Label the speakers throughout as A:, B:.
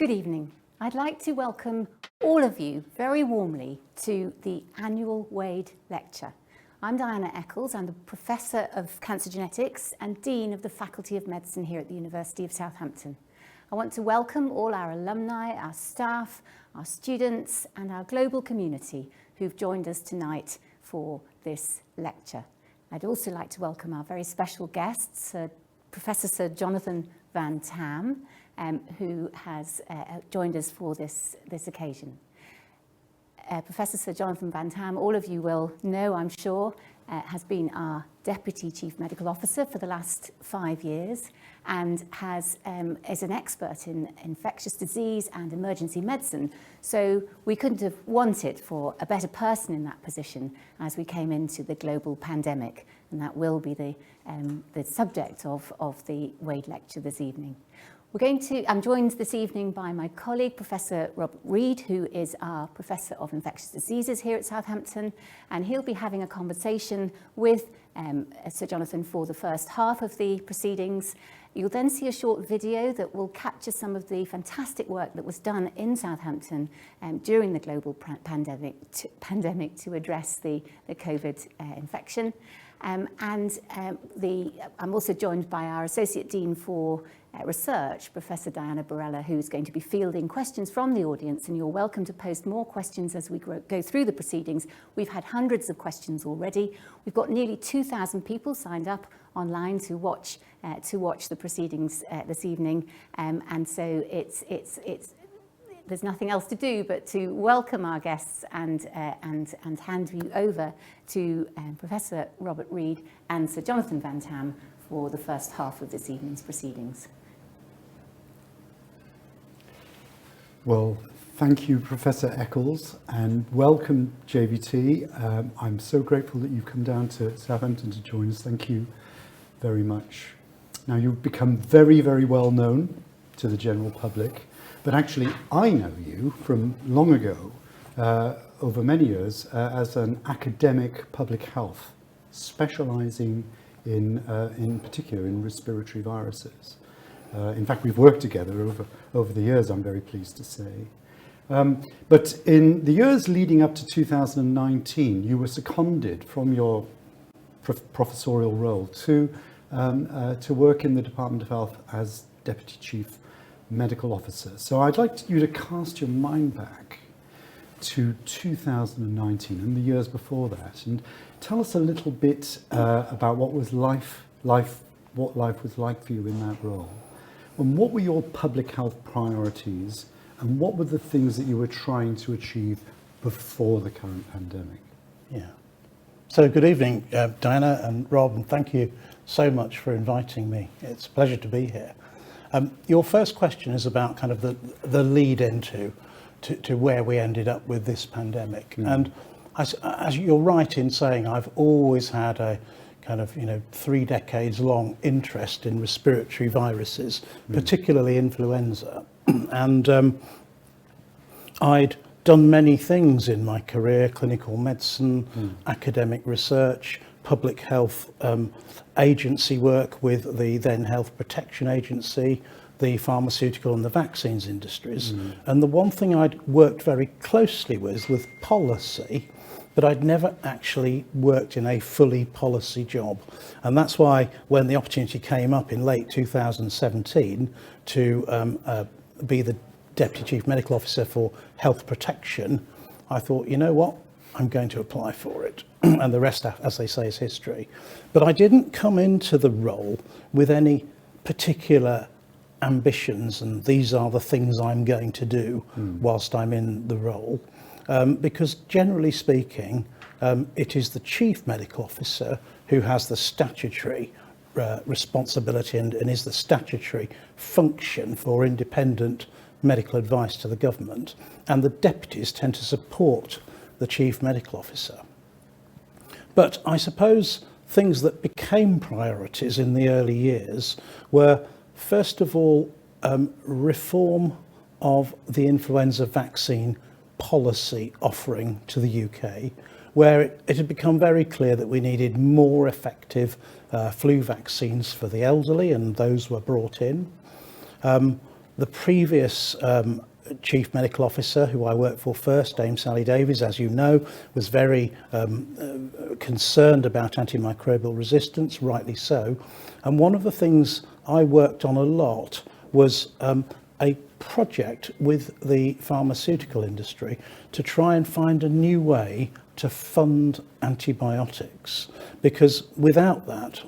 A: Good evening. I'd like to welcome all of you very warmly to the annual Wade Lecture. I'm Diana Eccles. I'm the Professor of Cancer Genetics and Dean of the Faculty of Medicine here at the University of Southampton. I want to welcome all our alumni, our staff, our students and our global community who've joined us tonight for this lecture. I'd also like to welcome our very special guests, Professor Sir Jonathan Van-Tam, who has joined us for this occasion. Professor Sir Jonathan Van-Tam, all of you will know, I'm sure, has been our Deputy Chief Medical Officer for the last 5 years and is an expert in infectious disease and emergency medicine. So we couldn't have wanted for a better person in that position as we came into the global pandemic, and that will be the subject of the Wade Lecture this evening. I'm joined this evening by my colleague, Professor Robert Reid, who is our Professor of Infectious Diseases here at Southampton, and he'll be having a conversation with Sir Jonathan for the first half of the proceedings. You'll then see a short video that will capture some of the fantastic work that was done in Southampton during the global pandemic to address the COVID infection. I'm also joined by our Associate Dean for Research, Professor Diana Borella, who's going to be fielding questions from the audience, and you're welcome to post more questions as we go through the proceedings. We've had hundreds of questions already. We've got nearly 2,000 people signed up online to watch the proceedings this evening, and so there's nothing else to do but to welcome our guests and hand you over to Professor Robert Reid and Sir Jonathan Van-Tam for the first half of this evening's proceedings.
B: Well, thank you, Professor Eccles, and welcome, JVT. I'm so grateful that you've come down to Southampton to join us. Thank you very much. Now, you've become very, very well known to the general public, but actually I know you from long ago, over many years, as an academic public health, specialising in particular in respiratory viruses. In fact, we've worked together over the years, I'm very pleased to say. But in the years leading up to 2019, you were seconded from your professorial role to work in the Department of Health as Deputy Chief Medical Officer. So I'd like you to cast your mind back to 2019 and the years before that, and tell us a little bit about what life was like for you in that role. And what were your public health priorities, and what were the things that you were trying to achieve before the current pandemic?
C: Yeah. So good evening, Diana and Rob, and thank you so much for inviting me. It's a pleasure to be here. Your first question is about kind of the lead into to where we ended up with this pandemic. And as you're right in saying, I've always had a kind of 3 decades long interest in respiratory viruses, particularly influenza. And I'd done many things in my career: clinical medicine, academic research, public health agency work with the then Health Protection Agency, the pharmaceutical and the vaccines industries. And the one thing I'd worked very closely with was policy, but I'd never actually worked in a fully policy job. And that's why when the opportunity came up in late 2017 to be the Deputy Chief Medical Officer for Health Protection, I thought, you know what, I'm going to apply for it. And the rest, as they say, is history. But I didn't come into the role with any particular ambitions, and these are the things I'm going to do whilst I'm in the role. Because generally speaking, it is the Chief Medical Officer who has the statutory responsibility and is the statutory function for independent medical advice to the government, and the deputies tend to support the Chief Medical Officer. But I suppose things that became priorities in the early years were, first of all, reform of the influenza vaccine policy offering to the UK, where it had become very clear that we needed more effective flu vaccines for the elderly, and those were brought in. the previous Chief Medical Officer, who I worked for first, Dame Sally Davies, as you know, was very concerned about antimicrobial resistance, rightly so. And one of the things I worked on a lot was a project with the pharmaceutical industry to try and find a new way to fund antibiotics, because without that,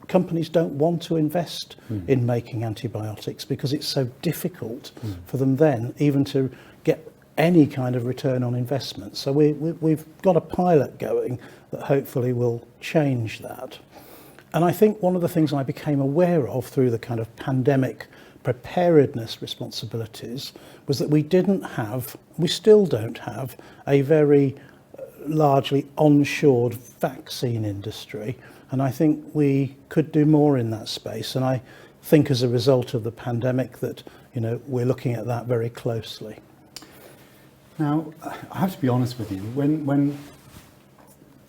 C: companies don't want to invest in making antibiotics because it's so difficult for them then even to get any kind of return on investment. So we've got a pilot going that hopefully will change that. And I think one of the things I became aware of through the kind of pandemic preparedness responsibilities was that we still don't have a very largely onshored vaccine industry. And I think we could do more in that space. And I think as a result of the pandemic that, you know, we're looking at that very closely.
B: Now, I have to be honest with you, when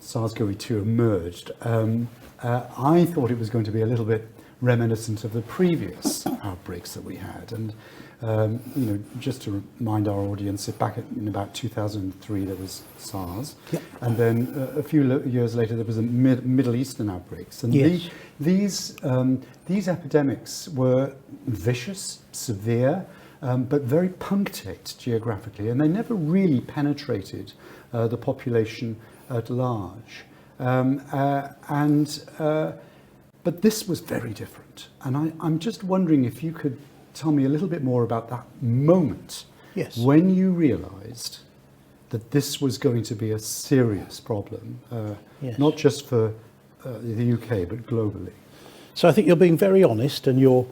B: SARS-CoV-2 emerged, I thought it was going to be a little bit reminiscent of the previous outbreaks that we had. And, you know, just to remind our audience, back in about 2003 there was SARS, yep. And then a few years later there was a Middle Eastern outbreaks. And
C: yes.
B: these epidemics were vicious, severe, but very punctate geographically, and they never really penetrated the population at large. But this was very different. And I'm just wondering if you could tell me a little bit more about that moment,
C: yes,
B: when you realised that this was going to be a serious problem,
C: yes,
B: not just for the UK, but globally.
C: So I think you're being very honest, and you're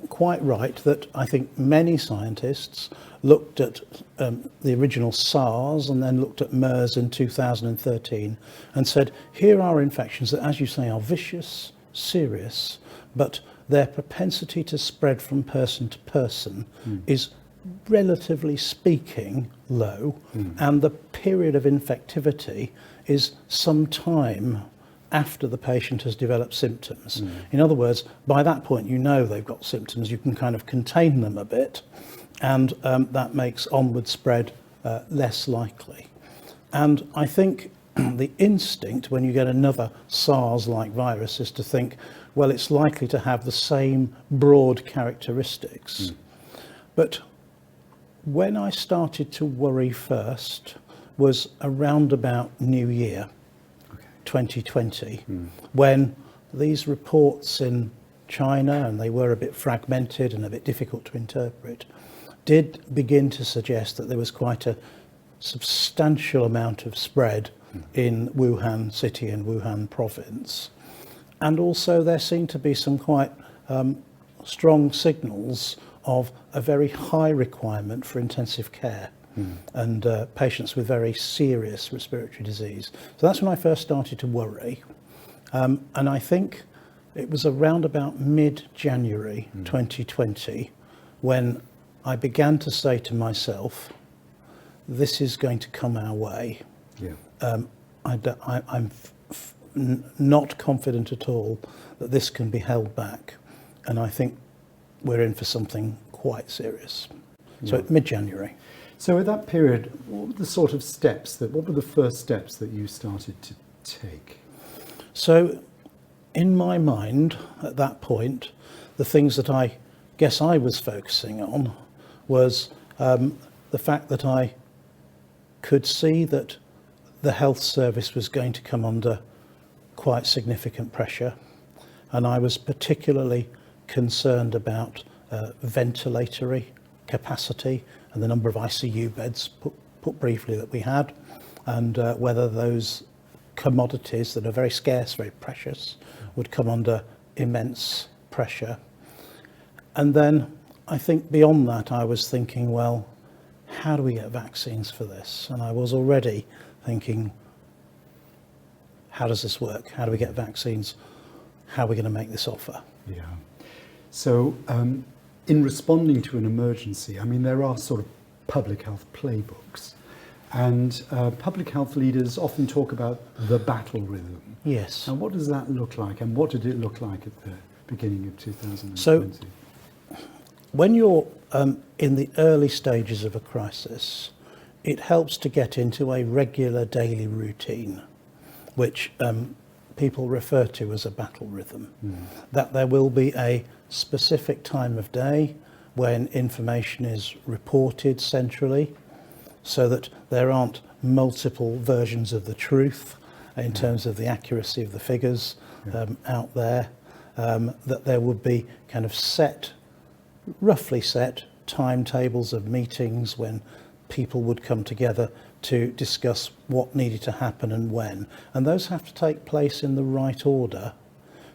C: quite right that I think many scientists looked at the original SARS and then looked at MERS in 2013 and said, here are infections that, as you say, are vicious, serious, but their propensity to spread from person to person is, relatively speaking, low, and the period of infectivity is some time after the patient has developed symptoms. In other words, by that point you know they've got symptoms, you can kind of contain them a bit, and that makes onward spread less likely. And I think the instinct when you get another SARS-like virus is to think, well, it's likely to have the same broad characteristics. But when I started to worry first was around about New Year, 2020, when these reports in China, and they were a bit fragmented and a bit difficult to interpret, did begin to suggest that there was quite a substantial amount of spread in Wuhan city and Wuhan province. And also there seemed to be some quite strong signals of a very high requirement for intensive care and patients with very serious respiratory disease. So that's when I first started to worry. And I think it was around about mid-January 2020 when I began to say to myself, this is going to come our way. Yeah. I'm not confident at all that this can be held back. And I think we're in for something quite serious. Yeah. So mid-January.
B: So at that period, what were the sort of steps what were the first steps that you started to take?
C: So in my mind at that point, the things that I guess I was focusing on was the fact that I could see that the health service was going to come under quite significant pressure, and I was particularly concerned about ventilatory capacity and the number of ICU beds, put briefly, that we had, and whether those commodities that are very scarce, very precious, would come under immense pressure. And then I think beyond that I was thinking, well, how do we get vaccines for this? And I was already thinking, how does this work? How do we get vaccines? How are we going to make this offer?
B: Yeah. So in responding to an emergency, I mean, there are sort of public health playbooks, and public health leaders often talk about the battle rhythm.
C: Yes.
B: And what does that look like, and what did it look like at the beginning of 2020?
C: So when you're in the early stages of a crisis, it helps to get into a regular daily routine, which people refer to as a battle rhythm. That there will be a specific time of day when information is reported centrally, so that there aren't multiple versions of the truth in terms of the accuracy of the figures out there, that there would be kind of roughly set timetables of meetings when people would come together to discuss what needed to happen and when. And those have to take place in the right order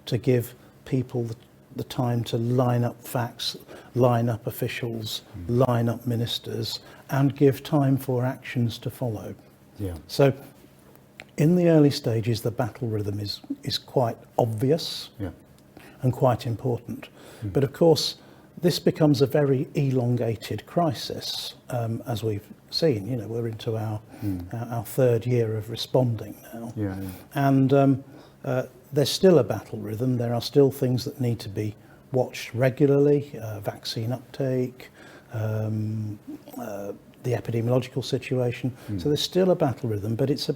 C: to give people the time to line up facts, line up officials, line up ministers, and give time for actions to follow.
B: Yeah.
C: So in the early stages, the battle rhythm is quite obvious and quite important. But of course, this becomes a very elongated crisis, as we've seen. You know, we're into our third year of responding now. And there's still a battle rhythm. There are still things that need to be watched regularly, vaccine uptake, the epidemiological situation. So there's still a battle rhythm, but it's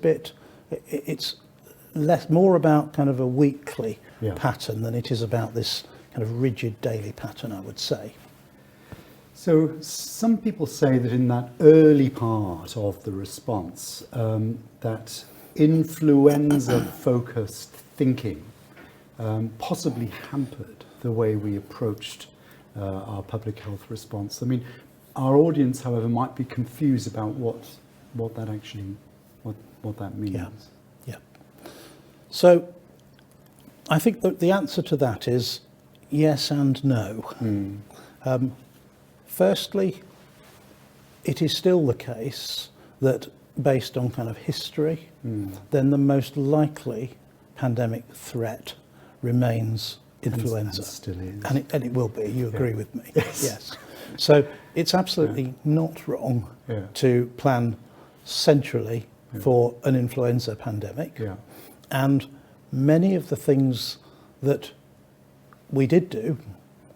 C: more about kind of a weekly pattern than it is about this kind of rigid daily pattern, I would say.
B: So some people say that in that early part of the response, that influenza-focused thinking possibly hampered the way we approached our public health response. I mean, our audience, however, might be confused about what that actually what that means.
C: Yeah. So I think that the answer to that is yes and no. Firstly, it is still the case that based on kind of history, then the most likely pandemic threat remains influenza.
B: And still is.
C: And it will be, you agree with me? Yes. So it's absolutely not wrong to plan centrally for an influenza pandemic. And many of the things that we did do,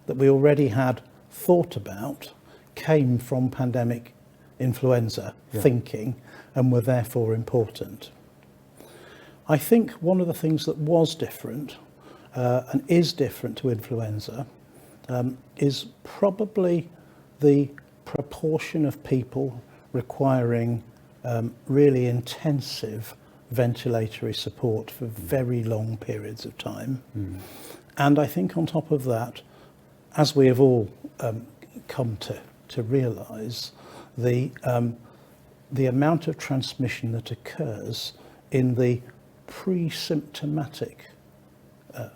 C: that we already had thought about, came from pandemic influenza thinking and were therefore important. I think one of the things that was different and is different to influenza is probably the proportion of people requiring really intensive ventilatory support for very long periods of time. And I think on top of that, as we have all come to realise, the amount of transmission that occurs in the pre-symptomatic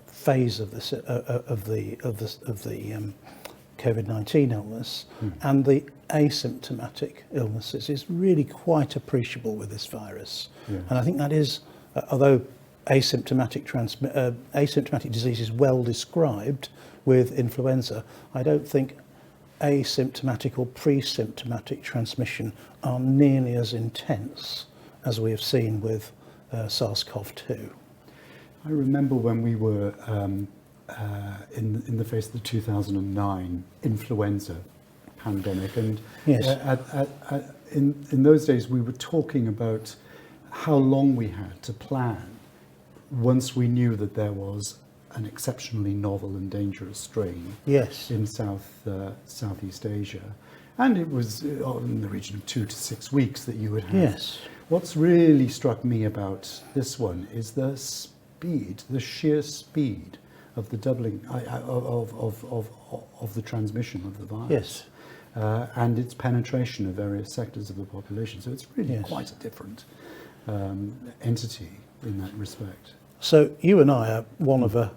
C: phase of the COVID-19 illness and the asymptomatic illnesses is really quite appreciable with this virus. And I think that is, although asymptomatic disease is well described with influenza, I don't think asymptomatic or pre-symptomatic transmission are nearly as intense as we have seen with SARS-CoV-2.
B: I remember when we were in the face of the 2009 influenza pandemic, and in those days we were talking about how long we had to plan once we knew that there was an exceptionally novel and dangerous strain in Southeast Asia. And it was in the region of 2 to 6 weeks that you would have. What's really struck me about this one is the speed, the sheer speed of the doubling of the transmission of the virus. And its penetration of various sectors of the population. So it's really quite a different entity in that respect.
C: So you and I are one of a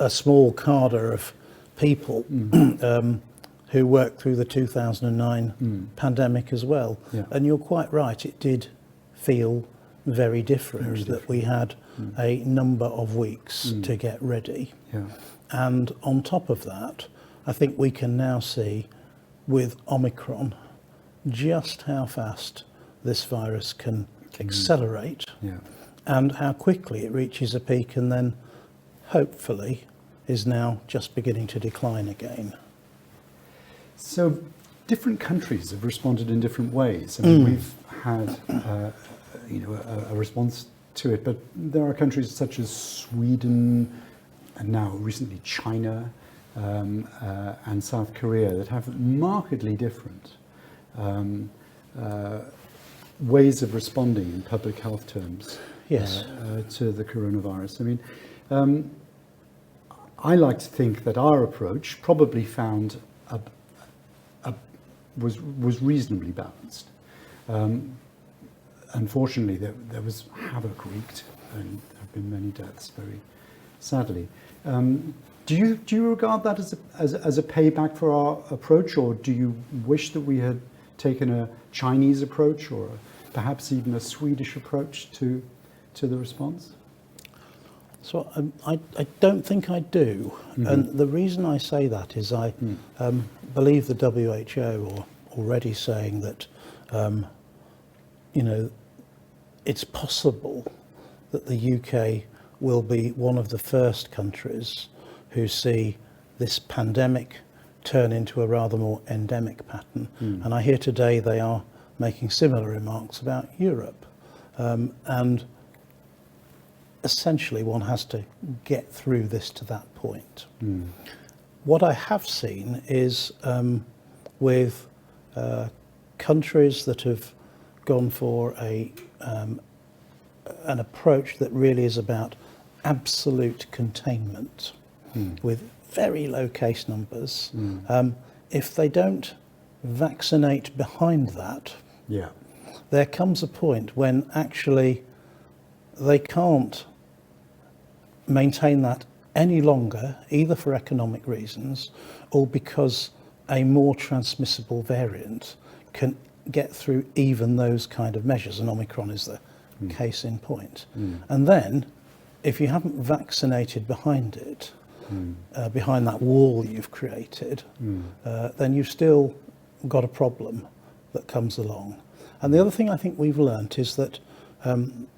C: small cadre of people who worked through the 2009 pandemic as well. And you're quite right, it did feel very different, that we had a number of weeks to get ready. And on top of that, I think we can now see with Omicron just how fast this virus can accelerate and how quickly it reaches a peak and then hopefully is now just beginning to decline again.
B: So different countries have responded in different ways. I mean, we've had a response to it, but there are countries such as Sweden and now recently China and South Korea that have markedly different ways of responding in public health terms to the coronavirus. I mean, I like to think that our approach probably found was reasonably balanced. Unfortunately, there was havoc wreaked, and there have been many deaths, very sadly. Do you regard that as a payback for our approach, or do you wish that we had taken a Chinese approach, or perhaps even a Swedish approach to the response?
C: So I don't think I do. Mm-hmm. And the reason I say that is I believe the WHO are already saying that, it's possible that the UK will be one of the first countries who see this pandemic turn into a rather more endemic pattern. And I hear today they are making similar remarks about Europe. And essentially one has to get through this to that point. What I have seen is with countries that have gone for an approach that really is about absolute containment with very low case numbers. If they don't vaccinate behind that, there comes a point when actually they can't maintain that any longer, either for economic reasons or because a more transmissible variant can get through even those kind of measures, and Omicron is the case in point. And then, if you haven't vaccinated behind it, behind that wall you've created, then you've still got a problem that comes along. And the other thing I think we've learnt is that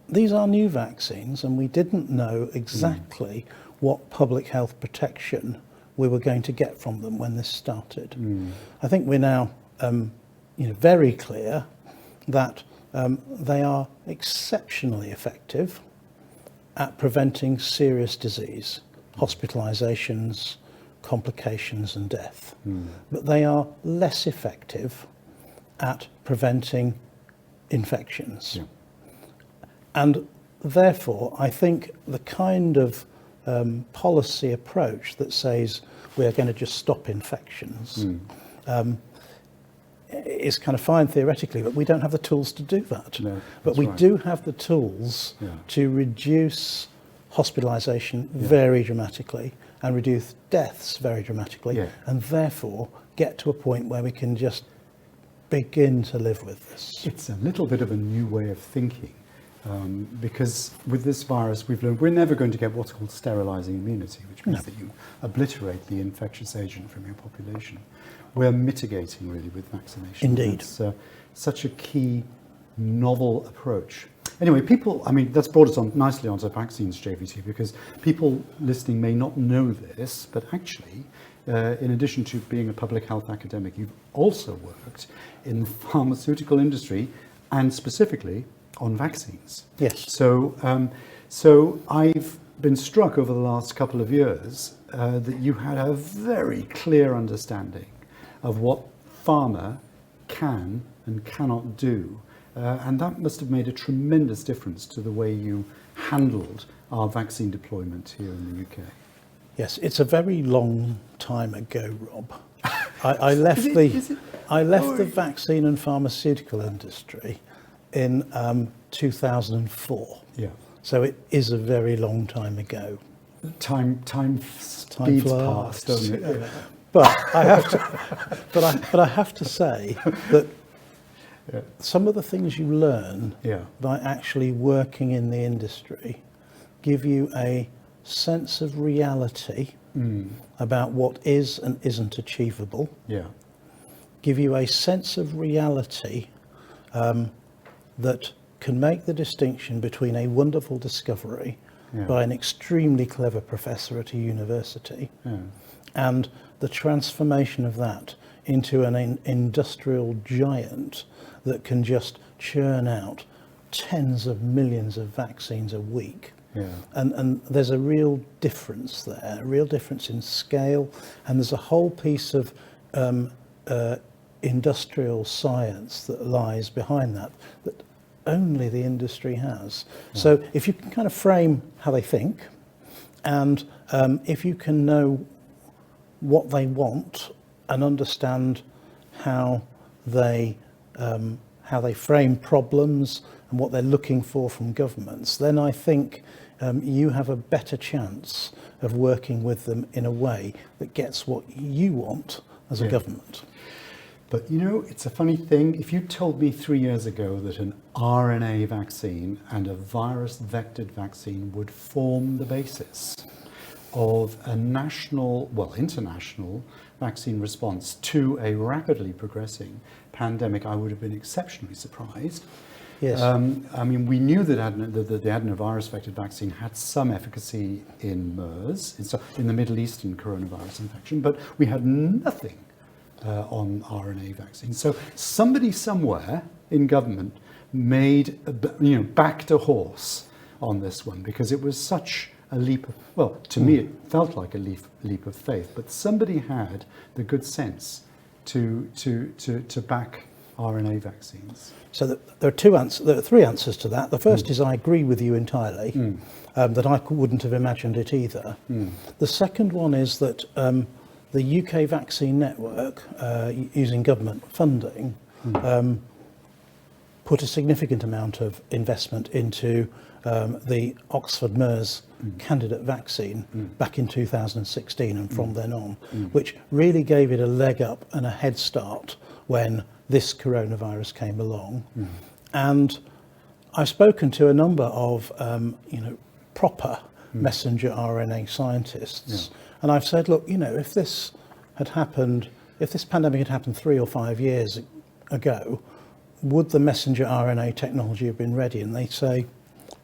C: these are new vaccines, and we didn't know exactly what public health protection we were going to get from them when this started. I think we're now very clear that they are exceptionally effective at preventing serious disease, hospitalizations, complications and death. But they are less effective at preventing infections. And therefore, I think the kind of policy approach that says we're going to just stop infections is kind of fine theoretically, but we don't have the tools to do that.
B: No,
C: but we do have the tools to reduce hospitalisation very dramatically and reduce deaths very dramatically, and therefore get to a point where we can just begin to live with this.
B: It's a little bit of a new way of thinking, because with this virus we've learned we're never going to get what's called sterilising immunity, which means that you obliterate the infectious agent from your population. We're mitigating really with vaccination.
C: Indeed.
B: It's such a key novel approach. Anyway, that's brought us on nicely onto vaccines, JVT, because people listening may not know this, but actually, in addition to being a public health academic, you've also worked in the pharmaceutical industry and specifically on vaccines.
C: Yes.
B: So I've been struck over the last couple of years that you had a very clear understanding of what pharma can and cannot do. And that must have made a tremendous difference to the way you handled our vaccine deployment here in the UK.
C: Yes, it's a very long time ago, Rob. I left the vaccine and pharmaceutical industry in 2004. So it is a very long time ago.
B: Time speeds past, doesn't it?
C: But I have to say that some of the things you learn by actually working in the industry give you a sense of reality about what is and isn't achievable. Give you a sense of reality that can make the distinction between a wonderful discovery by an extremely clever professor at a university and the transformation of that into an industrial giant that can just churn out tens of millions of vaccines a week.
B: Yeah.
C: And there's a real difference there, a real difference in scale, and there's a whole piece of industrial science that lies behind that only the industry has. Yeah. So if you can kind of frame how they think, and if you can know what they want and understand how they frame problems and what they're looking for from governments, then I think you have a better chance of working with them in a way that gets what you want as a government.
B: But you know, it's a funny thing. If you told me 3 years ago that an RNA vaccine and a virus-vectored vaccine would form the basis of a national, well, international vaccine response to a rapidly progressing pandemic, I would have been exceptionally surprised.
C: Yes.
B: I mean, we knew that the adenovirus-vectored vaccine had some efficacy in MERS, in the Middle Eastern coronavirus infection, but we had nothing on RNA vaccines. So somebody somewhere in government backed a horse on this one, because it was such a leap of, well, to me it felt like a leap of faith, but somebody had the good sense to back RNA vaccines.
C: So there are three answers to that. The first is I agree with you entirely, that I wouldn't have imagined it either. The second one is that the UK vaccine network, using government funding, put a significant amount of investment into the Oxford MERS candidate vaccine back in 2016 and from then on, which really gave it a leg up and a head start when this coronavirus came along. And I've spoken to a number of proper messenger RNA scientists, and I've said, look, if this pandemic had happened 3 or 5 years ago, would the messenger RNA technology have been ready? And they say,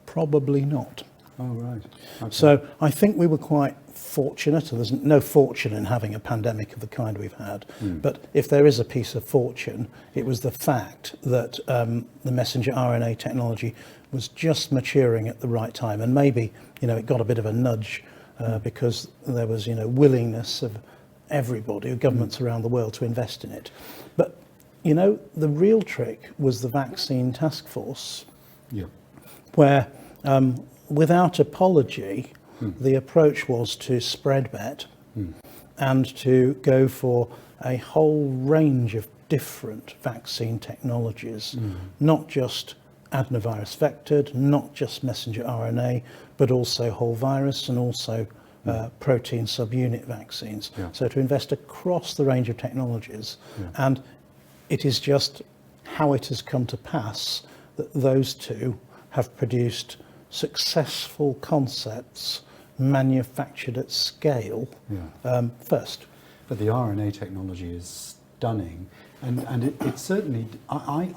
C: probably not.
B: Oh, right. Okay.
C: So I think we were quite fortunate, and there's no fortune in having a pandemic of the kind we've had, but if there is a piece of fortune, it was the fact that the messenger RNA technology was just maturing at the right time, and maybe it got a bit of a nudge because there was willingness of everybody, governments around the world, to invest in it. But the real trick was the vaccine task force, where without apology, the approach was to spread bet and to go for a whole range of different vaccine technologies, not just adenovirus vectored, not just messenger RNA, but also whole virus and also protein subunit vaccines. So to invest across the range of technologies. And it is just how it has come to pass that those two have produced successful concepts manufactured at scale first.
B: But the RNA technology is stunning, and it certainly, I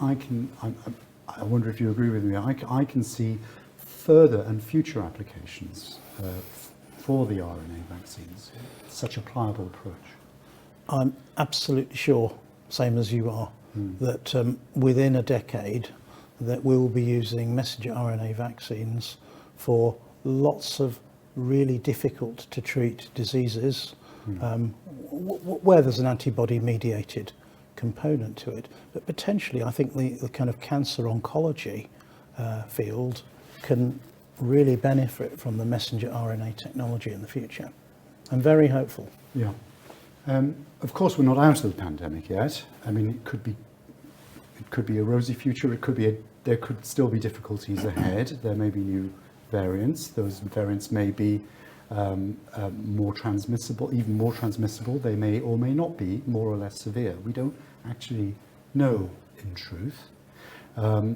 B: wonder if you agree with me, I can see further and future applications for the RNA vaccines. Such a pliable approach.
C: I'm absolutely sure, same as you are, that within a decade that we will be using messenger RNA vaccines for lots of really difficult to treat diseases where there's an antibody mediated component to it. But potentially I think the kind of cancer oncology field can really benefit from the messenger RNA technology in the future. I'm very hopeful.
B: Yeah. Of course, we're not out of the pandemic yet. I mean, it could be a rosy future. There could still be difficulties ahead. There may be new variants. Those variants may be more transmissible, even more transmissible. They may or may not be more or less severe. We don't actually know, in truth. Do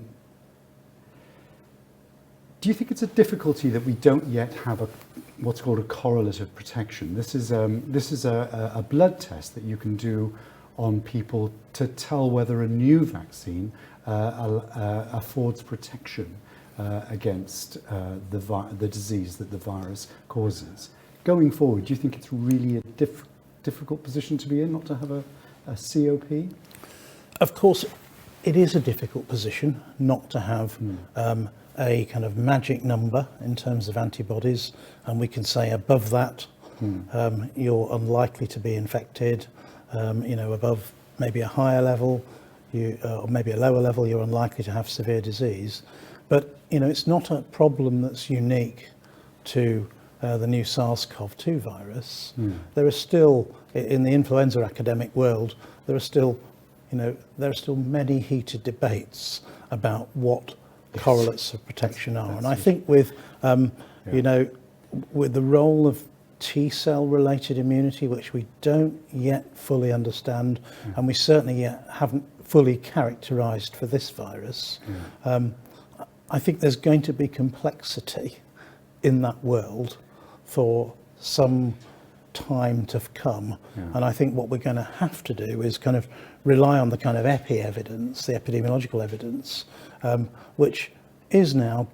B: you think it's a difficulty that we don't yet have what's called a correlative protection? This is a blood test that you can do on people to tell whether a new vaccine affords protection against the disease that the virus causes. Going forward, do you think it's really a difficult position to be in, not to have a COP?
C: Of course, it is a difficult position not to have a kind of magic number in terms of antibodies, and we can say above that you're unlikely to be infected. Above maybe a higher level, or maybe a lower level, you're unlikely to have severe disease. But it's not a problem that's unique to the new SARS-CoV-2 virus. There are still, in the influenza academic world, there are still many heated debates about what correlates of protection are. And I think with with the role of T-cell related immunity, which we don't yet fully understand, and we certainly yet haven't fully characterized for this virus, I think there's going to be complexity in that world for some time to come. And I think what we're going to have to do is kind of rely on the kind of evidence, the epidemiological evidence, which is now,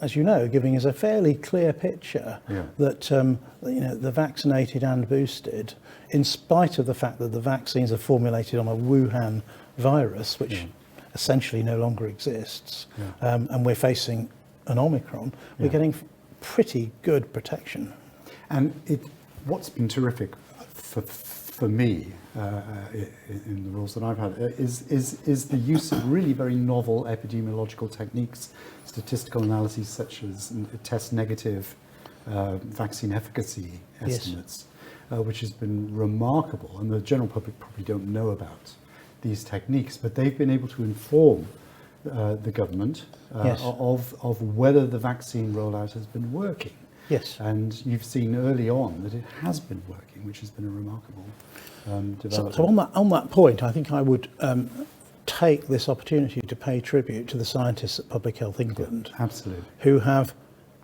C: as you know, giving us a fairly clear picture that the vaccinated and boosted, in spite of the fact that the vaccines are formulated on a Wuhan virus, which essentially no longer exists, and we're facing an Omicron, we're getting pretty good protection.
B: And what's been terrific for me in the roles that I've had is the use of really very novel epidemiological techniques, statistical analyses such as test negative vaccine efficacy estimates, which has been remarkable. And the general public probably don't know about these techniques, but they've been able to inform the government of whether the vaccine rollout has been working.
C: Yes.
B: And you've seen early on that it has been working, which has been a remarkable development.
C: So on that point, I think I would take this opportunity to pay tribute to the scientists at Public Health England,
B: Absolutely.
C: who have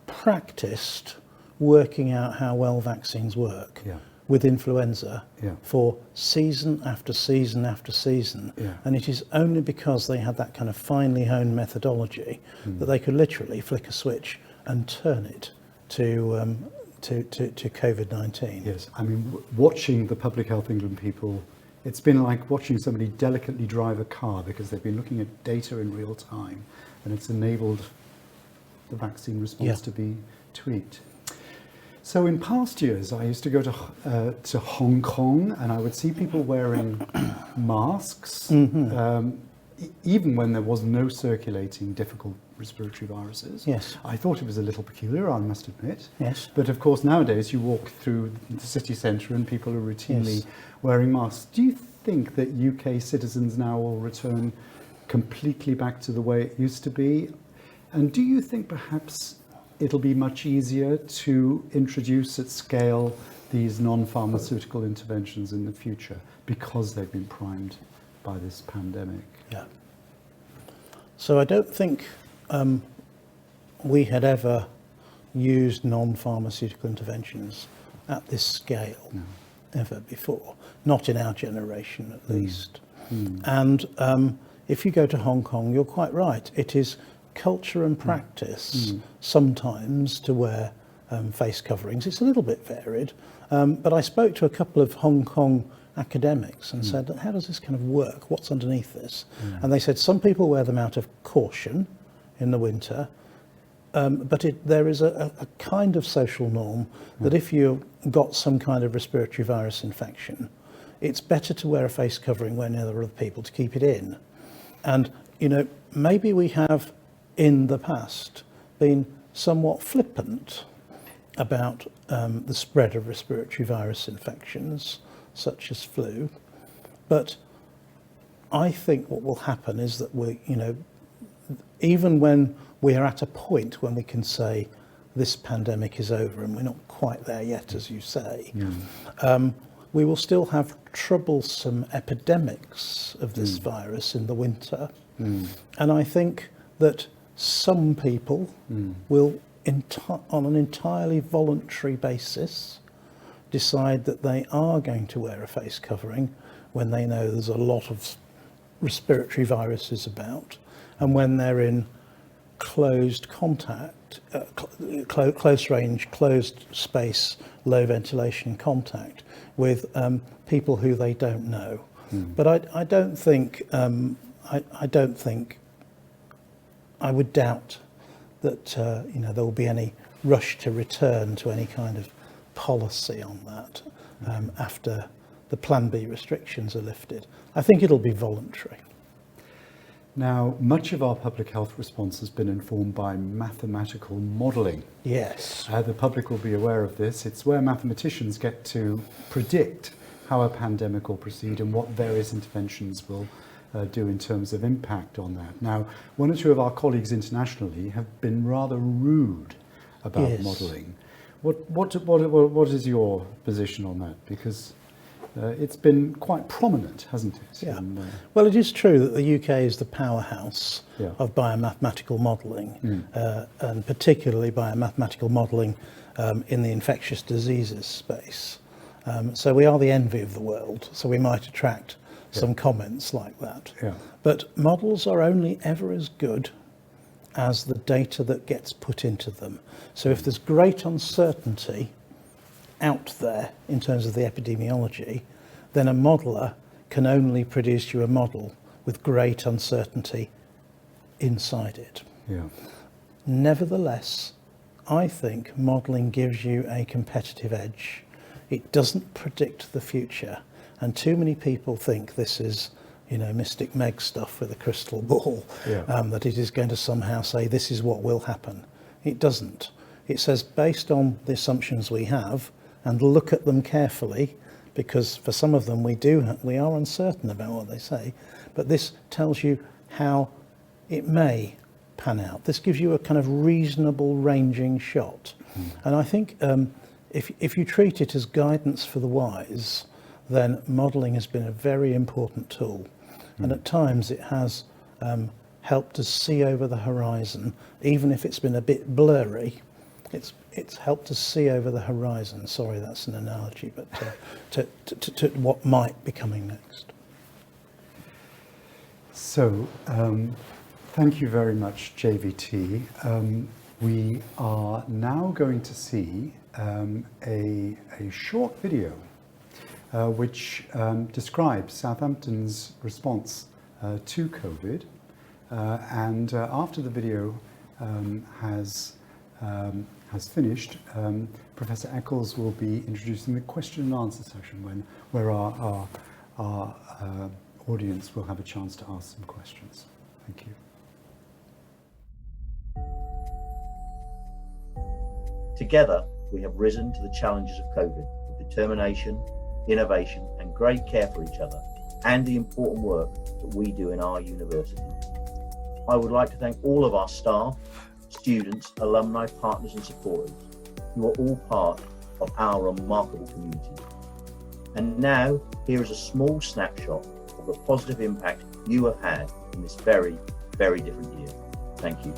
C: practiced working out how well vaccines work with influenza for season after season after season. And it is only because they had that kind of finely honed methodology that they could literally flick a switch and turn it to COVID-19.
B: Yes, I mean, watching the Public Health England people, it's been like watching somebody delicately drive a car, because they've been looking at data in real time, and it's enabled the vaccine response to be tweaked. So in past years, I used to go to Hong Kong, and I would see people wearing masks, even when there was no circulating difficult respiratory viruses.
C: Yes.
B: I thought it was a little peculiar, I must admit.
C: Yes.
B: But of course, nowadays you walk through the city centre and people are routinely wearing masks. Do you think that UK citizens now will return completely back to the way it used to be? And do you think perhaps it'll be much easier to introduce at scale these non-pharmaceutical interventions in the future because they've been primed by this pandemic?
C: Yeah. So I don't think we had ever used non-pharmaceutical interventions at this scale ever before, not in our generation at least. And if you go to Hong Kong, you're quite right. It is culture and practice sometimes to wear face coverings. It's a little bit varied, but I spoke to a couple of Hong Kong academics and said, how does this kind of work? What's underneath this? And they said some people wear them out of caution in the winter, but there is a kind of social norm that if you've got some kind of respiratory virus infection, it's better to wear a face covering when there are other people to keep it in. And, maybe we have in the past been somewhat flippant about the spread of respiratory virus infections, such as flu. But I think what will happen is that even when we are at a point when we can say this pandemic is over, and we're not quite there yet, as you say, we will still have troublesome epidemics of this virus in the winter. And I think that some people will, on an entirely voluntary basis, decide that they are going to wear a face covering when they know there's a lot of respiratory viruses about, and when they're in closed contact, close range, closed space, low ventilation contact with people who they don't know. But I don't think I would doubt that there will be any rush to return to any kind of policy on that after the Plan B restrictions are lifted. I think it'll be voluntary.
B: Now, much of our public health response has been informed by mathematical modelling.
C: Yes.
B: The public will be aware of this. It's where mathematicians get to predict how a pandemic will proceed and what various interventions will do in terms of impact on that. Now, one or two of our colleagues internationally have been rather rude about
C: Yes.
B: modelling. What is your position on that? Because it's been quite prominent, hasn't it?
C: Yeah. Well, it is true that the UK is the powerhouse
B: Yeah.
C: of biomathematical modelling, and particularly biomathematical modelling in the infectious diseases space. So we are the envy of the world, so we might attract some comments like that.
B: Yeah.
C: But models are only ever as good as the data that gets put into them. So if there's great uncertainty out there in terms of the epidemiology, then a modeller can only produce you a model with great uncertainty inside it.
B: Yeah.
C: Nevertheless, I think modelling gives you a competitive edge. It doesn't predict the future, and too many people think this is, Mystic Meg stuff with a crystal ball, that it is going to somehow say this is what will happen. It doesn't. It says based on the assumptions we have, and look at them carefully, because for some of them we are uncertain about what they say, but this tells you how it may pan out. This gives you a kind of reasonable ranging shot. And I think if you treat it as guidance for the wise, then modelling has been a very important tool. And at times it has helped us see over the horizon, even if it's been a bit blurry. It's helped us see over the horizon. Sorry, that's an analogy, but to what might be coming next.
B: So, thank you very much, JVT. We are now going to see a short video which describes Southampton's response to COVID. And after the video has finished, Professor Eccles will be introducing the question and answer session where our audience will have a chance to ask some questions. Thank you.
D: Together, we have risen to the challenges of COVID with determination, innovation, and great care for each other, and the important work that we do in our university. I would like to thank all of our staff, students, alumni, partners, and supporters, who are all part of our remarkable community. And now, here is a small snapshot of the positive impact you have had in this very, very different year. Thank you.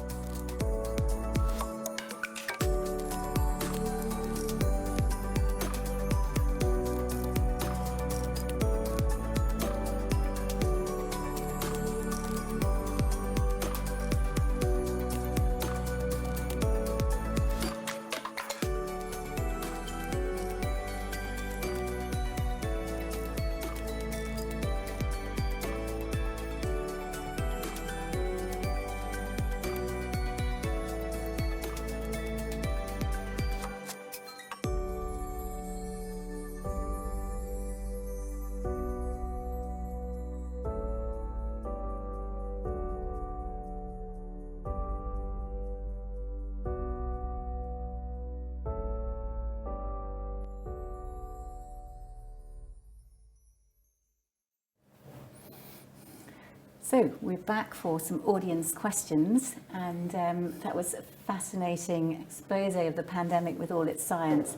A: So we're back for some audience questions, and that was a fascinating expose of the pandemic with all its science.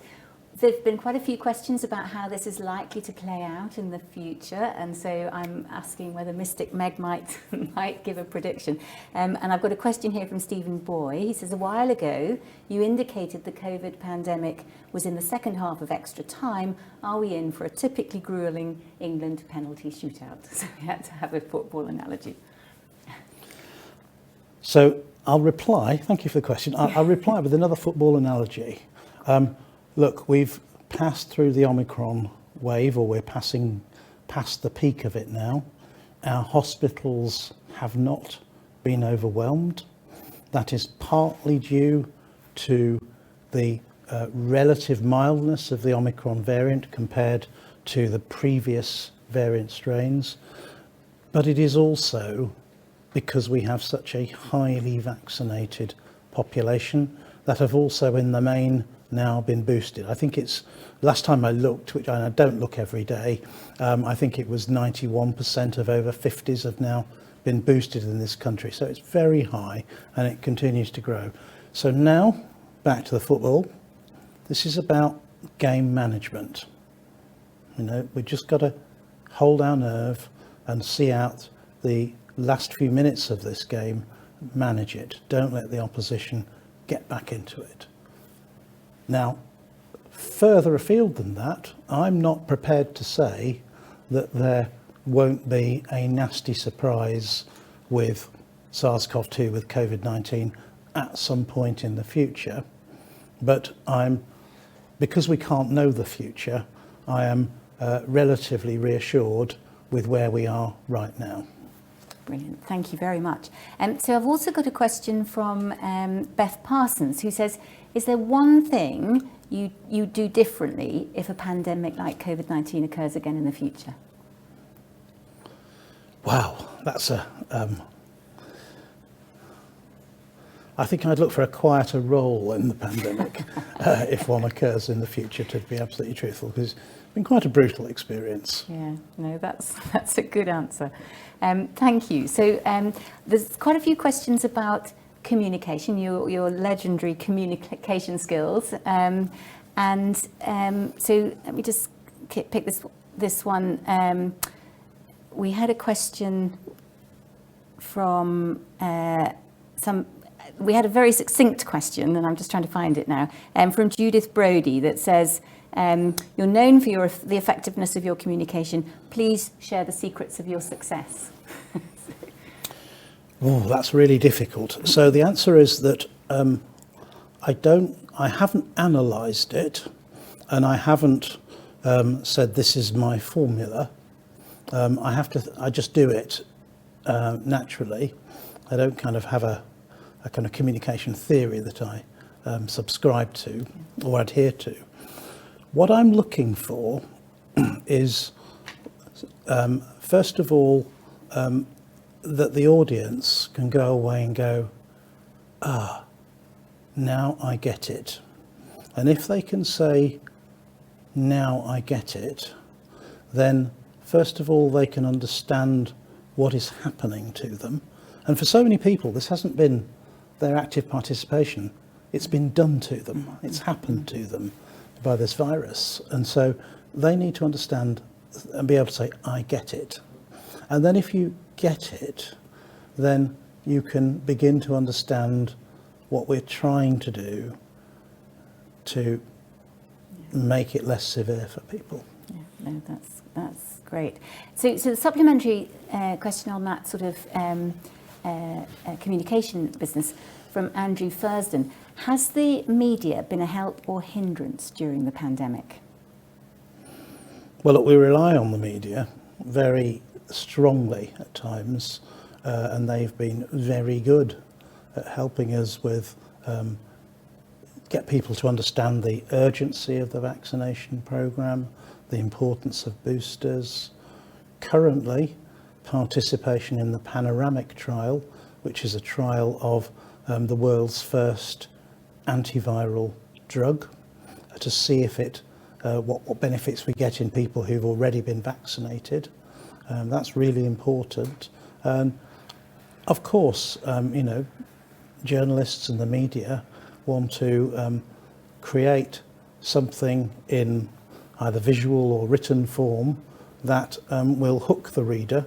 A: There have been quite a few questions about how this is likely to play out in the future, and so I'm asking whether Mystic Meg might give a prediction. And I've got a question here from Stephen Boy. He says, a while ago, you indicated the COVID pandemic was in the second half of extra time. Are we in for a typically grueling England penalty shootout? So we had to have a football analogy.
C: So I'll reply, thank you for the question, I'll reply with another football analogy. Look, we've passed through the Omicron wave, or we're passing past the peak of it now. Our hospitals have not been overwhelmed. That is partly due to the relative mildness of the Omicron variant compared to the previous variant strains, but it is also because we have such a highly vaccinated population that have also in the main now been boosted. I think it's, last time I looked, which I don't look every day, I think it was 91% of over 50s have now been boosted in this country. So it's very high and it continues to grow. So now, back to the football. This is about game management. You know, we just got to hold our nerve and see out the last few minutes of this game, manage it. Don't let the opposition get back into it. Now, further afield than that, I'm not prepared to say that there won't be a nasty surprise with SARS-CoV-2, with COVID-19 at some point in the future. But because we can't know the future, I am relatively reassured with where we are right now.
A: Brilliant, thank you very much. So I've also got a question from Beth Parsons, who says, is there one thing you do differently if a pandemic like COVID-19 occurs again in the future?
C: Wow, that's I think I'd look for a quieter role in the pandemic if one occurs in the future, to be absolutely truthful, because it's been quite a brutal experience.
A: Yeah, no, that's a good answer. Thank you. So there's quite a few questions about communication, your legendary communication skills. So let me just pick this one. We had a question from we had a very succinct question, and I'm just trying to find it now, from Judith Brody, that says, you're known for the effectiveness of your communication. Please share the secrets of your success.
C: Oh, that's really difficult. So the answer is that I haven't analysed it, and I haven't said this is my formula. I just do it naturally. I don't kind of have a kind of communication theory that I subscribe to or adhere to. What I'm looking for is, first of all, that the audience can go away and go, now I get it. And if they can say, now I get it, then first of all, they can understand what is happening to them. And for so many people, this hasn't been their active participation. It's been done to them. It's happened to them by this virus. And so they need to understand and be able to say, I get it. And then if you get it, then you can begin to understand what we're trying to do to make it less severe for people.
A: Yeah, no, that's great. So the supplementary question on that sort of communication business from Andrew Fursden. Has the media been a help or hindrance during the pandemic?
C: Well, look, we rely on the media very strongly at times, and they've been very good at helping us with get people to understand the urgency of the vaccination programme, the importance of boosters. Currently, participation in the panoramic trial, which is a trial of the world's first antiviral drug, to see if what benefits we get in people who've already been vaccinated. That's really important. And of course, journalists and the media want to create something in either visual or written form that will hook the reader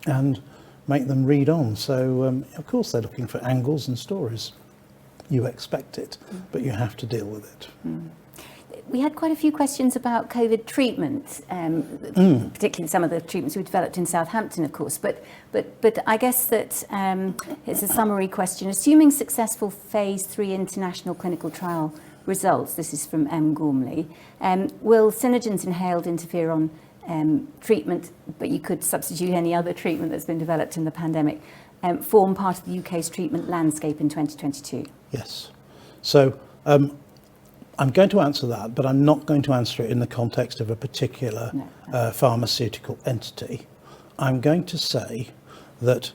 C: and make them read on. So, of course, they're looking for angles and stories. You expect it, but you have to deal with it.
A: we had quite a few questions about COVID treatment, particularly some of the treatments we developed in Southampton, of course. But I guess that it's a summary question. Assuming successful phase 3 international clinical trial results, this is from M. Gormley, will Synergen's inhaled interferon treatment, but you could substitute any other treatment that's been developed in the pandemic, form part of the UK's treatment landscape in 2022?
C: Yes. So I'm going to answer that, but I'm not going to answer it in the context of a particular pharmaceutical entity. I'm going to say that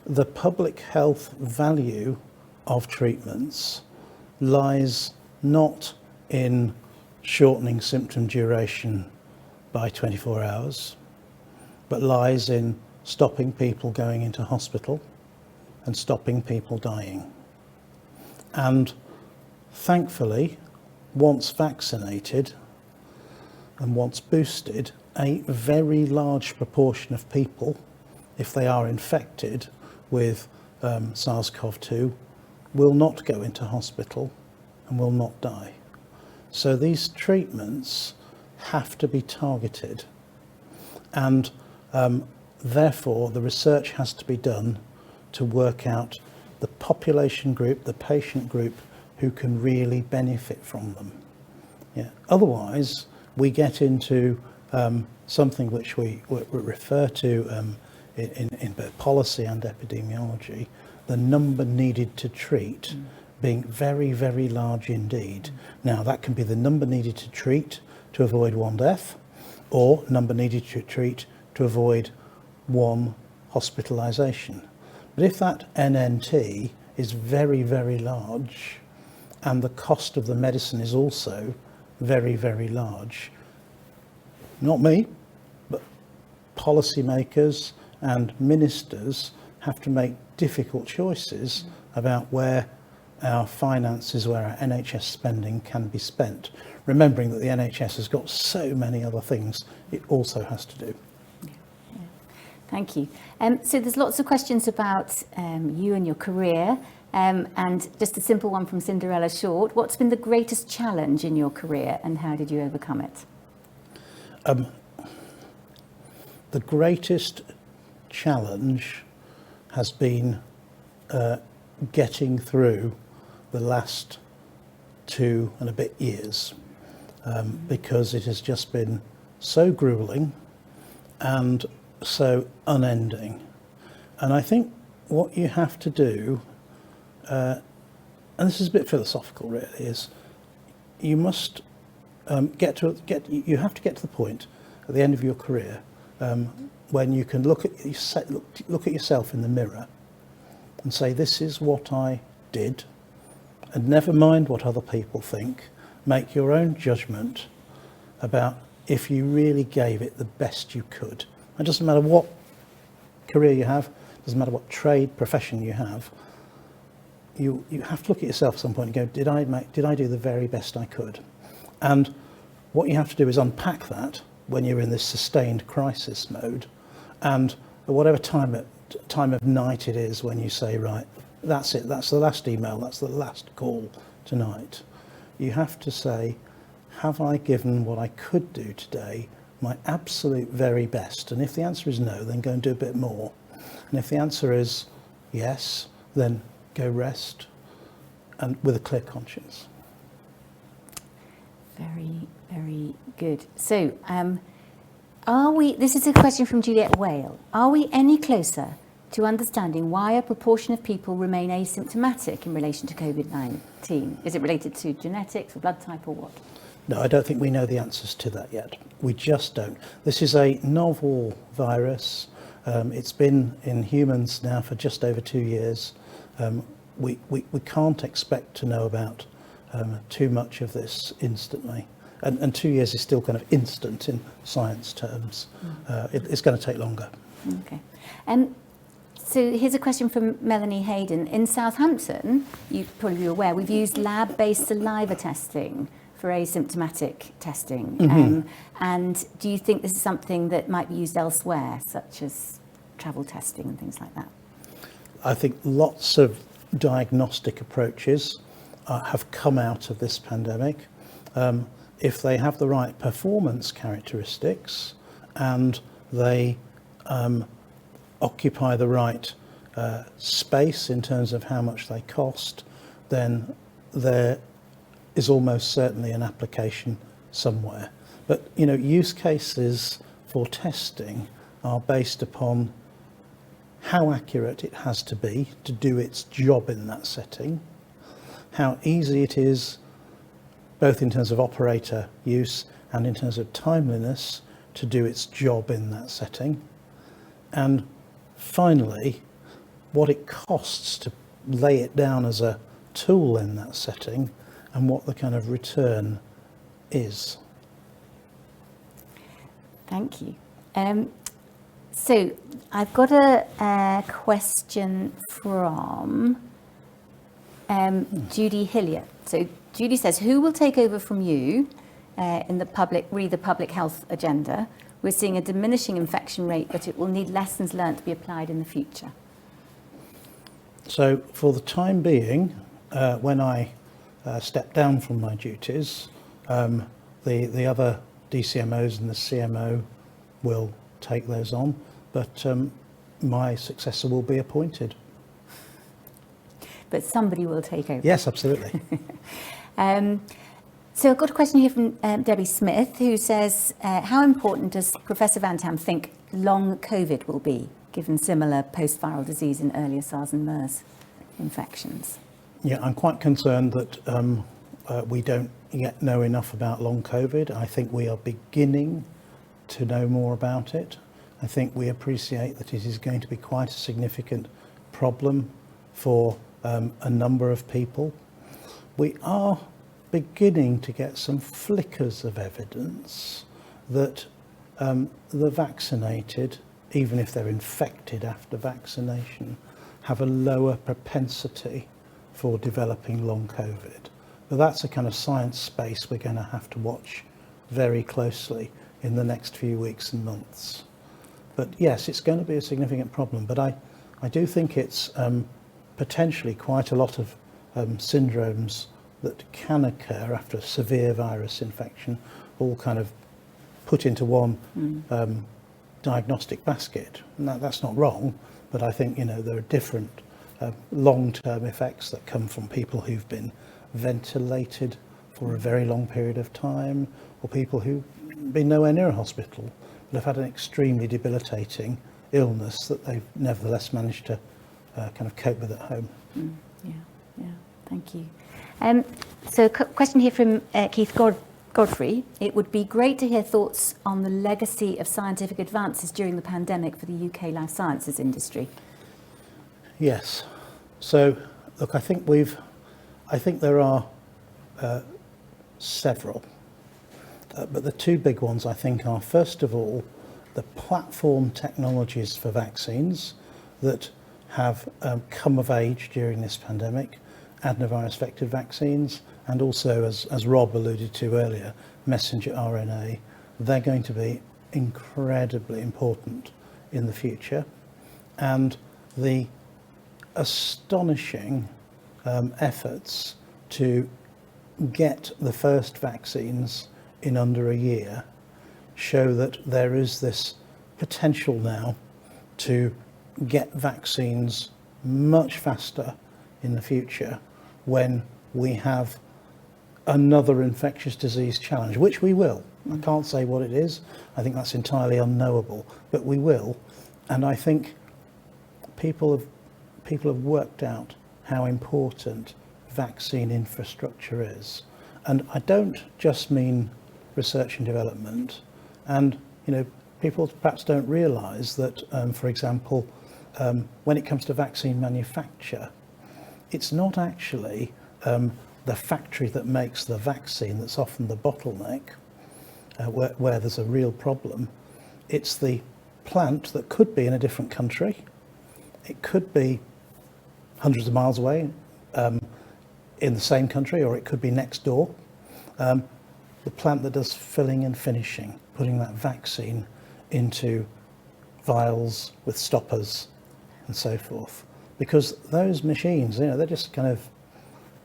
C: the public health value of treatments lies not in shortening symptom duration by 24 hours, but lies in stopping people going into hospital and stopping people dying. And thankfully, once vaccinated and once boosted, a very large proportion of people, if they are infected with SARS-CoV-2, will not go into hospital and will not die. So these treatments have to be targeted, and therefore the research has to be done to work out the population group, the patient group who can really benefit from them. Yeah. Otherwise, we get into something which we refer to in both policy and epidemiology, the number needed to treat being very, very large indeed. Now, that can be the number needed to treat to avoid one death, or number needed to treat to avoid one hospitalisation. But if that NNT is very, very large, and the cost of the medicine is also very, very large, not me, but policymakers and ministers have to make difficult choices about where our finances, where our NHS spending can be spent, remembering that the NHS has got so many other things it also has to do.
A: Thank you. So there's lots of questions about you and your career, and just a simple one from Cinderella Short. What's been the greatest challenge in your career and how did you overcome it?
C: The greatest challenge has been getting through the last 2 and a bit years, because it has just been so grueling and so unending. And I think what you have to do, and this is a bit philosophical really, is you must you have to get to the point at the end of your career when you can look at yourself in the mirror and say, this is what I did, and never mind what other people think. Make your own judgment about if you really gave it the best you could. It doesn't matter what career you have, doesn't matter what trade, profession you have, you have to look at yourself at some point and go, did I do the very best I could? And what you have to do is unpack that when you're in this sustained crisis mode, and at whatever time of night it is when you say, right, that's it, that's the last email, that's the last call tonight, you have to say, have I given what I could do today my absolute very best? And if the answer is no, then go and do a bit more. And if the answer is yes, then go rest, and with a clear conscience.
A: Very, very good. So, this is a question from Juliet Whale. Are we any closer to understanding why a proportion of people remain asymptomatic in relation to COVID-19? Is it related to genetics or blood type or what?
C: No, I don't think we know the answers to that yet. We just don't. This is a novel virus. It's been in humans now for just over 2 years. We can't expect to know about too much of this instantly. And 2 years is still kind of instant in science terms. It's going to take longer.
A: Okay. So here's a question from Melanie Hayden. In Southampton, you probably be aware, we've used lab-based saliva testing for asymptomatic testing. And do you think this is something that might be used elsewhere, such as travel testing and things like that?
C: I think lots of diagnostic approaches have come out of this pandemic. if they have the right performance characteristics and they occupy the right space in terms of how much they cost, then there is almost certainly an application somewhere. But use cases for testing are based upon how accurate it has to be to do its job in that setting, how easy it is both in terms of operator use and in terms of timeliness to do its job in that setting, and finally what it costs to lay it down as a tool in that setting and what the kind of return is.
A: Thank you. So I've got a question from Judy Hillier. So Judy says, who will take over from you in the public health agenda? We're seeing a diminishing infection rate, but it will need lessons learned to be applied in the future.
C: So for the time being, when I step down from my duties, the other DCMOs and the CMO will take those on, but my successor will be appointed.
A: But somebody will take over.
C: Yes, absolutely.
A: So I've got a question here from Debbie Smith, who says, how important does Professor Van-Tam think long COVID will be, given similar post-viral disease in earlier SARS and MERS infections?
C: Yeah, I'm quite concerned that we don't yet know enough about long COVID. I think we are beginning to know more about it. I think we appreciate that it is going to be quite a significant problem for a number of people. We are beginning to get some flickers of evidence that the vaccinated, even if they're infected after vaccination, have a lower propensity for developing long COVID. But that's a kind of science space we're going to have to watch very closely in the next few weeks and months. But yes, it's going to be a significant problem, but I do think it's potentially quite a lot of syndromes that can occur after a severe virus infection, all kind of put into one diagnostic basket. And that's not wrong, but I think there are different long-term effects that come from people who've been ventilated for a very long period of time, or people who've been nowhere near a hospital but have had an extremely debilitating illness that they've nevertheless managed to kind of cope with at home.
A: Yeah, thank you. So a question here from Keith Godfrey. It would be great to hear thoughts on the legacy of scientific advances during the pandemic for the UK life sciences industry.
C: Yes. So, look, I think there are several, but the two big ones I think are, first of all, the platform technologies for vaccines that have come of age during this pandemic, adenovirus vector vaccines, and also, as Rob alluded to earlier, messenger RNA. They're going to be incredibly important in the future. And the astonishing efforts to get the first vaccines in under a year show that there is this potential now to get vaccines much faster in the future when we have another infectious disease challenge, which we will. I can't say what it is. I think that's entirely unknowable, but we will. And I think people have worked out how important vaccine infrastructure is. And I don't just mean research and development. And, people perhaps don't realise that, for example, when it comes to vaccine manufacture, it's not actually the factory that makes the vaccine that's often the bottleneck, where there's a real problem. It's the plant that could be in a different country. It could be hundreds of miles away in the same country, or it could be next door. The plant that does filling and finishing, putting that vaccine into vials with stoppers and so forth. Because those machines, they're just kind of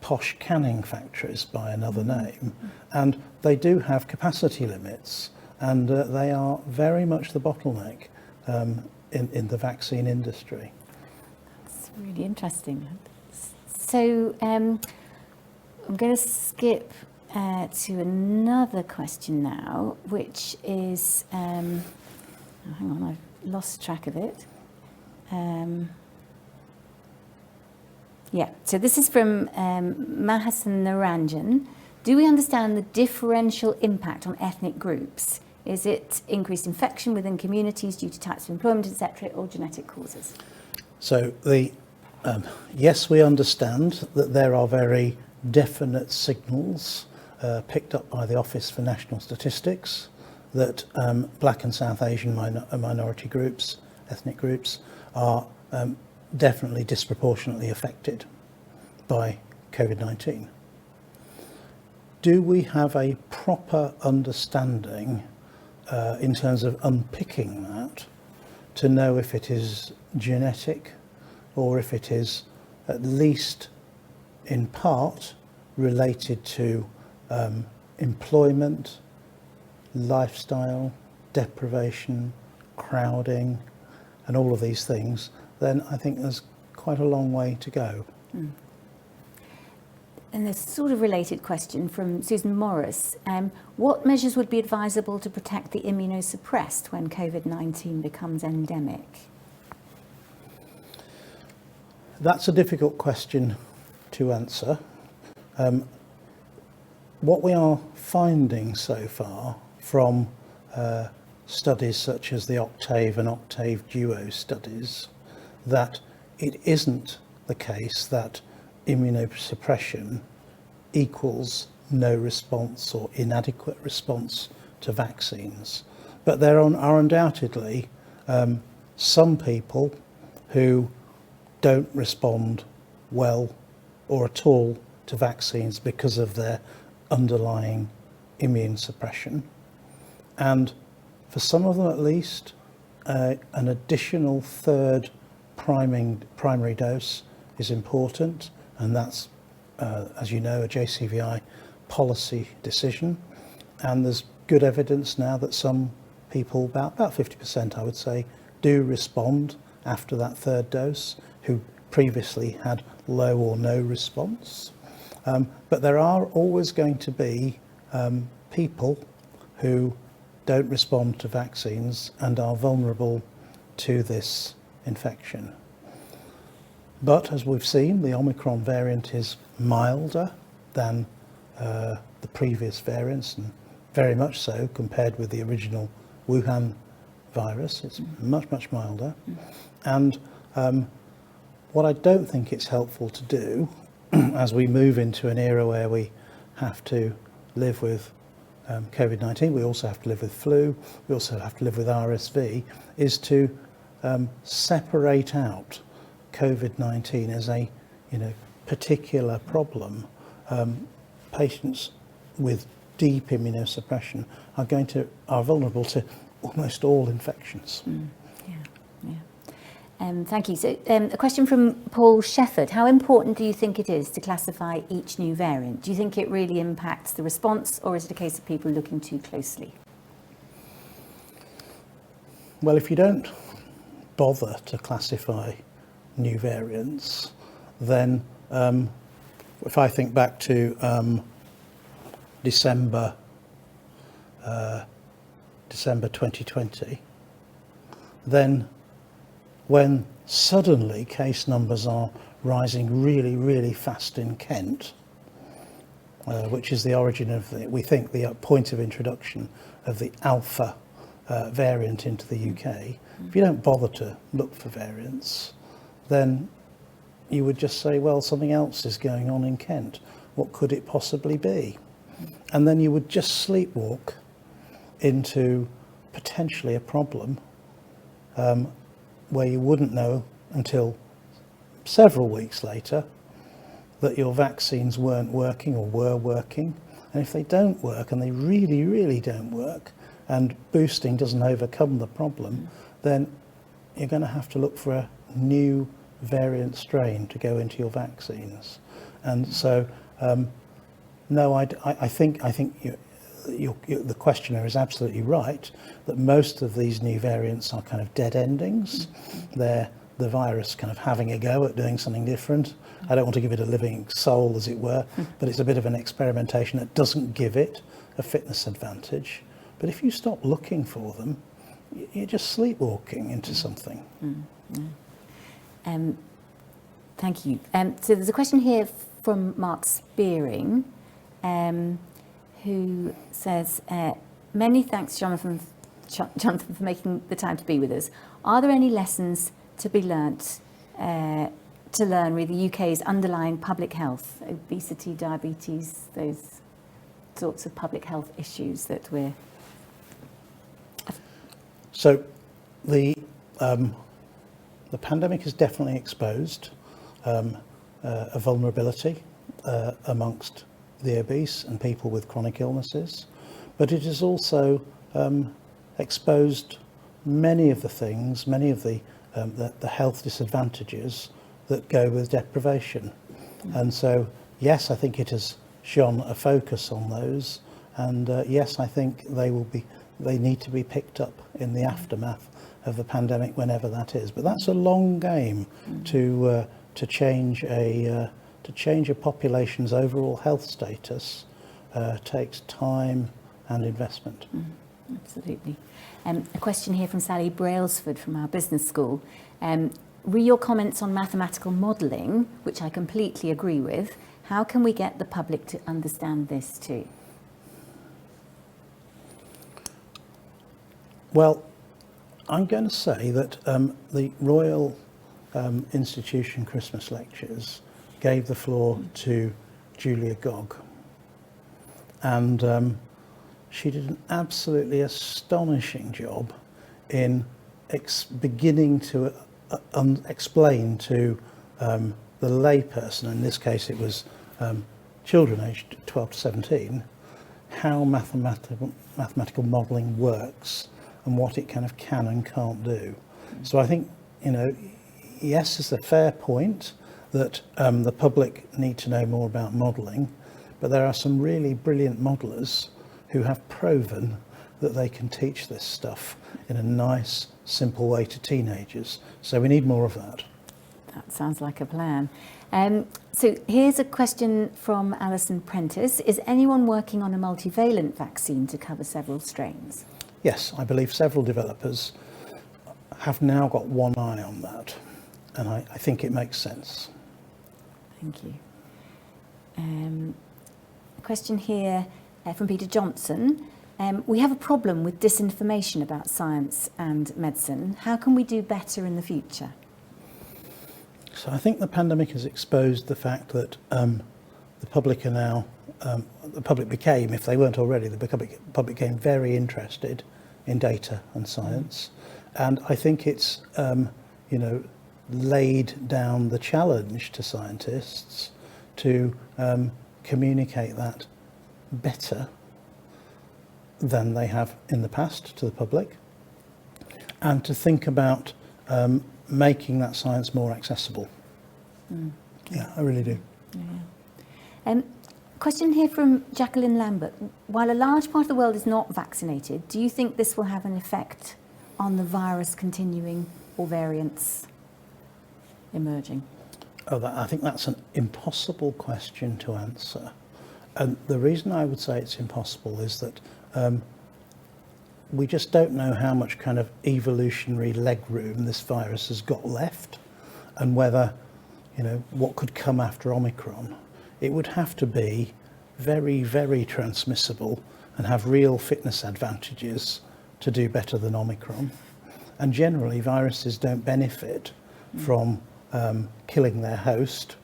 C: posh canning factories by another name, and they do have capacity limits, and they are very much the bottleneck in the vaccine industry.
A: It's really interesting. So I'm going to skip to another question now, which is, hang on, I've lost track of it. Yeah, so this is from Mahasan Naranjan. Do we understand the differential impact on ethnic groups? Is it increased infection within communities due to types of employment, etc., or genetic causes?
C: So yes, we understand that there are very definite signals picked up by the Office for National Statistics that Black and South Asian minority groups, ethnic groups, are definitely disproportionately affected by COVID-19. Do we have a proper understanding in terms of unpicking that to know if it is genetic or if it is at least in part related to employment, lifestyle, deprivation, crowding, and all of these things? Then I think there's quite a long way to go.
A: Mm. And a sort of related question from Susan Morris. What measures would be advisable to protect the immunosuppressed when COVID-19 becomes endemic?
C: That's a difficult question to answer. What we are finding so far from studies such as the Octave and Octave Duo studies, that it isn't the case that immunosuppression equals no response or inadequate response to vaccines. But there are undoubtedly some people who don't respond well or at all to vaccines because of their underlying immune suppression. And for some of them at least, an additional third primary dose is important, and that's, as you know, a JCVI policy decision. And there's good evidence now that some people, about 50% I would say, do respond after that third dose, who previously had low or no response. But there are always going to be people who don't respond to vaccines and are vulnerable to this infection. But as we've seen, the Omicron variant is milder than the previous variants, and very much so compared with the original Wuhan virus. It's much, much milder. And what I don't think it's helpful to do as we move into an era where we have to live with COVID-19, we also have to live with flu, we also have to live with RSV, is to separate out COVID-19 as a particular problem. Patients with deep immunosuppression are vulnerable to almost all infections.
A: Thank you. So a question from Paul Shefford. How important do you think it is to classify each new variant? Do you think it really impacts the response, or is it a case of people looking too closely?
C: Well, if you don't bother to classify new variants, then if I think back to December 2020, then when suddenly case numbers are rising really, really fast in Kent, which is the origin of we think the point of introduction of the Alpha variant into the UK. If you don't bother to look for variants, then you would just say, well, something else is going on in Kent. What could it possibly be? And then you would just sleepwalk into potentially a problem where you wouldn't know until several weeks later that your vaccines weren't working or were working. And if they don't work, and they really, really don't work, and boosting doesn't overcome the problem, then you're going to have to look for a new variant strain to go into your vaccines. And so, no, I think the questioner is absolutely right that most of these new variants are kind of dead endings. They're the virus kind of having a go at doing something different. I don't want to give it a living soul, as it were, but it's a bit of an experimentation that doesn't give it a fitness advantage. But if you stop looking for them, you're just sleepwalking into something.
A: Thank you. So there's a question here from Mark Spearing, who says, many thanks, Jonathan, for making the time to be with us. Are there any lessons to be learnt, to learn with the UK's underlying public health, obesity, diabetes, those sorts of public health issues that we're...
C: So the pandemic has definitely exposed a vulnerability amongst the obese and people with chronic illnesses, but it has also exposed many of the things, many of the health disadvantages that go with deprivation. And so, yes, I think it has shone a focus on those, and yes, I think they need to be picked up in the aftermath of the pandemic, whenever that is. But that's a long game to change a population's overall health status. Takes time and investment.
A: Absolutely. A question here from Sally Brailsford from our business school. Re your comments on mathematical modelling, which I completely agree with. How can we get the public to understand this too?
C: Well, I'm going to say that the Royal Institution Christmas lectures gave the floor to Julia Gogg, and she did an absolutely astonishing job in beginning to explain to the layperson, in this case it was children aged 12 to 17, how mathematical modelling works and what it kind of can and can't do. So I think, yes, it's a fair point that the public need to know more about modelling, but there are some really brilliant modellers who have proven that they can teach this stuff in a nice, simple way to teenagers. So we need more of that.
A: That sounds like a plan. So here's a question from Alison Prentice. Is anyone working on a multivalent vaccine to cover several strains?
C: Yes, I believe several developers have now got one eye on that, and I think it makes sense.
A: Thank you. A question here from Peter Johnson. We have a problem with disinformation about science and medicine. How can we do better in the future?
C: So I think the pandemic has exposed the fact that the public are now, the public became, if they weren't already, the public became very interested in data and science. And I think it's, laid down the challenge to scientists to communicate that better than they have in the past to the public, and to think about making that science more accessible. Yeah, I really do.
A: Yeah. Question here from Jacqueline Lambert. While a large part of the world is not vaccinated, do you think this will have an effect on the virus continuing or variants emerging?
C: I think that's an impossible question to answer. And the reason I would say it's impossible is that we just don't know how much kind of evolutionary leg room this virus has got left, and whether, what could come after Omicron. It would have to be very, very transmissible and have real fitness advantages to do better than Omicron. And generally, viruses don't benefit from killing their host,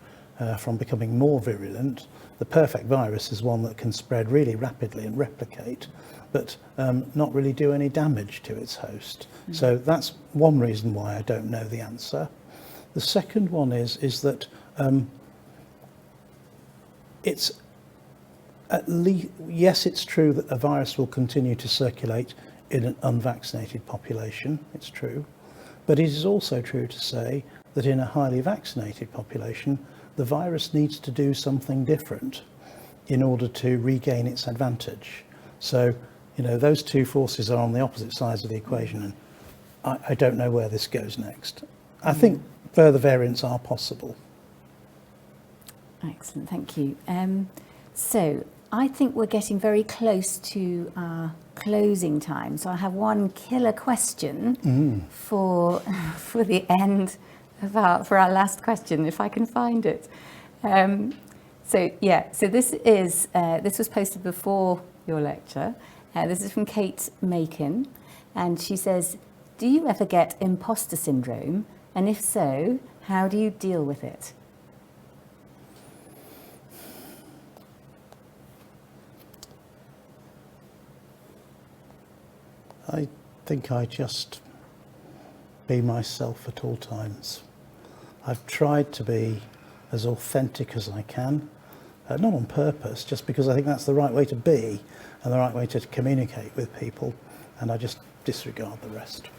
C: from becoming more virulent. The perfect virus is one that can spread really rapidly and replicate, but not really do any damage to its host. So that's one reason why I don't know the answer. The second one is that it's at least, yes, it's true that a virus will continue to circulate in an unvaccinated population. It's true. But it is also true to say that in a highly vaccinated population, the virus needs to do something different in order to regain its advantage. So, those two forces are on the opposite sides of the equation, and I don't know where this goes next. I think further variants are possible.
A: Excellent, thank you. So I think we're getting very close to our closing time. So I have one killer question for the end of our last question, if I can find it. So this was posted before your lecture. This is from Kate Macon, and she says, do you ever get imposter syndrome? And if so, how do you deal with it?
C: I think I just be myself at all times. I've tried to be as authentic as I can, not on purpose, just because I think that's the right way to be and the right way to communicate with people, and I just disregard the rest.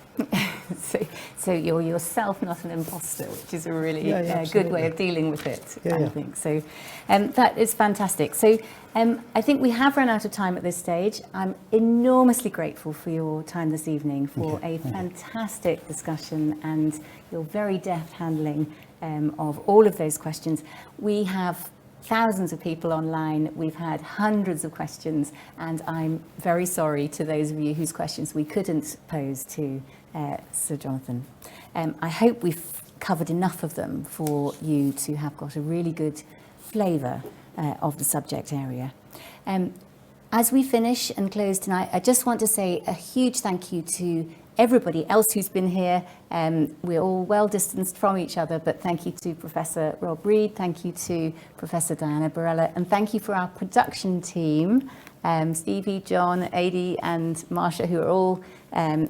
A: So you're yourself, not an imposter, which is a really good way of dealing with it, I think. So that is fantastic. So I think we have run out of time at this stage. I'm enormously grateful for your time this evening, for a fantastic discussion and your very deft handling of all of those questions. We have thousands of people online. We've had hundreds of questions, and I'm very sorry to those of you whose questions we couldn't pose to Sir Jonathan. I hope we've covered enough of them for you to have got a really good flavour of the subject area. As we finish and close tonight, I just want to say a huge thank you to everybody else who's been here. We're all well distanced from each other, but thank you to Professor Rob Reed, thank you to Professor Diana Barella, and thank you for our production team, Stevie, John, Adi and Marsha, who are all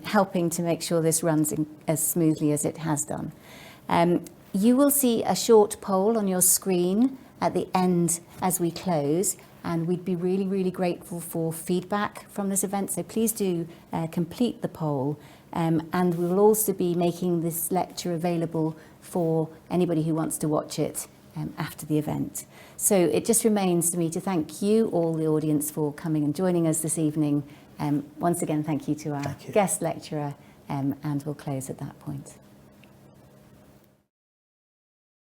A: helping to make sure this runs as smoothly as it has done. You will see a short poll on your screen at the end as we close, and we'd be really, really grateful for feedback from this event. So please do complete the poll. And we will also be making this lecture available for anybody who wants to watch it after the event. So it just remains for me to thank you, all the audience, for coming and joining us this evening. Once again, thank you to our guest lecturer, and we'll close at that point.